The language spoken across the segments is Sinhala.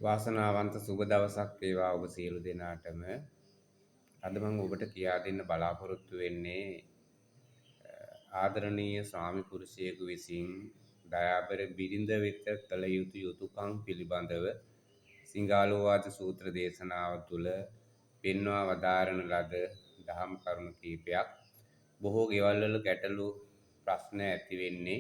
වාසනාවන්ත සුබ දවසක් වේවා ඔබ සියලු දෙනාටම. අද මම ඔබට කියා දෙන්න බලාපොරොත්තු වෙන්නේ ආදරණීය ස්වාමි පුරුෂයෙකු විසින් දයාබර බිරිඳ වෙත කළ යුතු යුතුයකම් පිළිබඳව සිංහාලෝවාද සූත්‍ර දේශනාව තුළ පෙන්වා වදාරන ලද දහම් කරුණු කීපයක්. බොහෝ ගෙවල් වල ගැටලු ප්‍රශ්න ඇති වෙන්නේ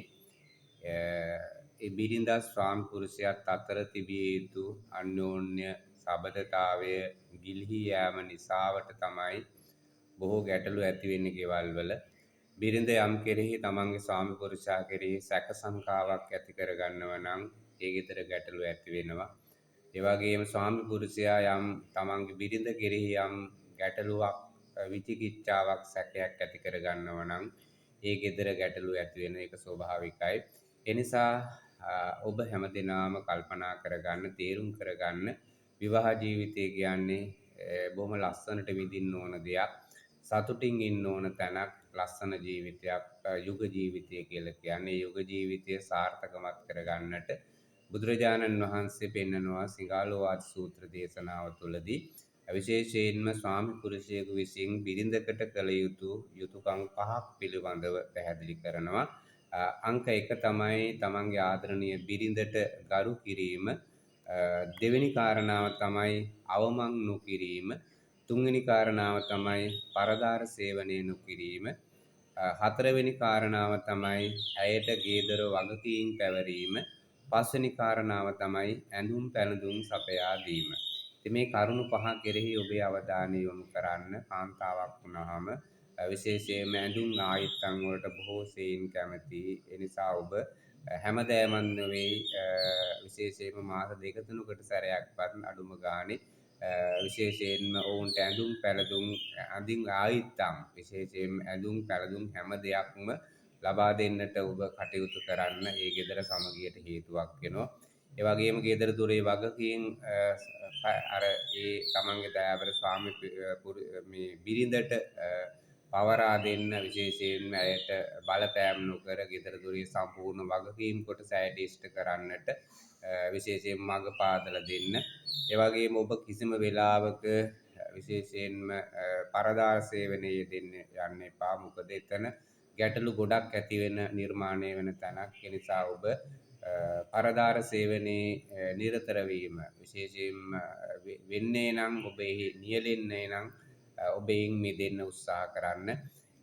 ඒ බිරිඳ ස්වාමි පුරුෂයාත් අතර තිබිය යුතු අන්‍යෝන්‍ය සබඳතාවය ගිලිහි යෑම නිසාවට තමයි බොහෝ ගැටලු ඇති වෙන්නේ ගෙවල් වල. බිරිඳ යම් කෙරෙහි තමන්ගේ ස්වාමි පුරුෂයා කෙරෙහි සැක සංකාවක් ඇති කරගන්නවා නම් ඒ ගෙදර ගැටලු ඇති වෙනවා. ඒ වගේම ස්වාමි පුරුෂයා යම් තමන්ගේ බිරිඳ කෙරෙහි යම් ගැටලුවක් විචිකිච්ඡාවක් සැකයක් ඇති කරගන්නවා නම් ඒ ගෙදර ගැටලු ඇති වෙන එක ස්වභාවිකයි. එනිසා ඔබ හැමදෙනාම කල්පනා කරගන්න, තේරුම් කරගන්න විවාහ ජීවිතය කියන්නේ බොහොම ලස්සනට විඳින්න ඕන දෙයක්. සතුටින් ඉන්න ඕන තැනක්, ලස්සන ජීවිතයක්, යුග ජීවිතය කියලා කියන්නේ. යුග ජීවිතය සාර්ථකමත් කරගන්නට බුදුරජාණන් වහන්සේ පෙන්නනවා සිංහාලෝවාද සූත්‍ර දේශනාව තුළදී. විශේෂයෙන්ම ස්වාමි පුරුෂයෙකු විසින් බිරිඳකට කළ යුතු යුතුයකම් 5ක් පිළිබඳව පැහැදිලි කරනවා. අංක 1 තමයි තමන්ගේ ආදරණීය බිරිඳට ගරු කිරීම. දෙවෙනි කාරණාව තමයි අවමන් නොකිරීම. තුන්වෙනි කාරණාව තමයි පරදාර සේවනය නොකිරීම. හතරවෙනි කාරණාව තමයි ඇයට ගේදර වගකීම් පැවරීම. පස්වෙනි කාරණාව තමයි ඇඳුම් පැළඳුම් සපයා දීම. ඉතින් මේ කරුණු 5 කෙරෙහි ඔබේ අවධානය යොමු කරන්න. කාන්තාවක් වුණාම විශේෂයෙන්ම ඇඳුම් ආයතන වලට බොහෝ සෙයින් කැමති. ඒ නිසා ඔබ හැමදෑමත් නෙවෙයි විශේෂයෙන්ම මාස 2-3කට සැරයක්වත් අඩුම ගානේ විශේෂයෙන්ම ඔවුන්ට ඇඳුම් පැළඳුම් අඳින් ආයිත්තම් විශේෂයෙන්ම ඇඳුම් පැළඳුම් හැම දෙයක්ම ලබා දෙන්නට ඔබ කටයුතු කරන්න. ඒ ගෙදර සමගියට හේතුවක් වෙනවා. ඒ වගේම ගෙදර දොරේ වගකීම් අර ඒ තමන්ගේ දයාබර ස්වාමි මේ බිරිඳට පවරා දෙන්න, විශේෂයෙන්ම ඇයට බලපෑම් නොකර ගෙදර දොරේ සම්පූර්ණ වගකීම් කොටස ඇයට ඉෂ්ට කරන්නට විශේෂයෙන් මඟ පාදලා දෙන්න. ඒ වගේම ඔබ කිසිම වෙලාවක විශේෂයෙන්ම පරදාර සේවනයේ දෙන්න යන්න එපා. මොකද එතන ගැටලු ගොඩක් ඇති වෙන නිර්මාණය වෙන තැනක්. ඒ නිසා ඔබ පරදාර සේවනයේ නිරතර වීම විශේෂයෙන්ම වෙන්නේ නම් ඔබ එහි නියැලෙන්නේ නම් ඔබ එයින් මිදෙන්න උත්සාහ කරන්න.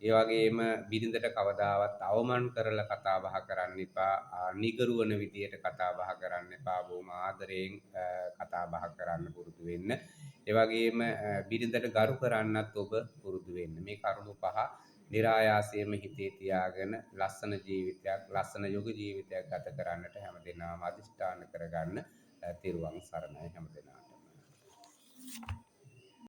ඒ වගේම බිරිඳට කවදාවත් අවමන් කරලා කතා බහ කරන්න එපා. නිගරුවන විදියට කතා බහ කරන්න එපා. බොහොම ආදරයෙන් කතා බහ කරන්න පුරුදු වෙන්න. ඒ වගේම බිරිඳට ගරු කරන්නත් ඔබ පුරුදු වෙන්න. මේ කරුණු 5 નિરાයාසයෙන්ම හිතේ තියාගෙන ලස්සන ජීවිතයක්, ලස්සන යුග ජීවිතයක් ගත කරන්නට හැමදෙනාම අදිෂ්ඨාන කරගන්න. තෙරුවන් සරණයි හැමදෙනාටම.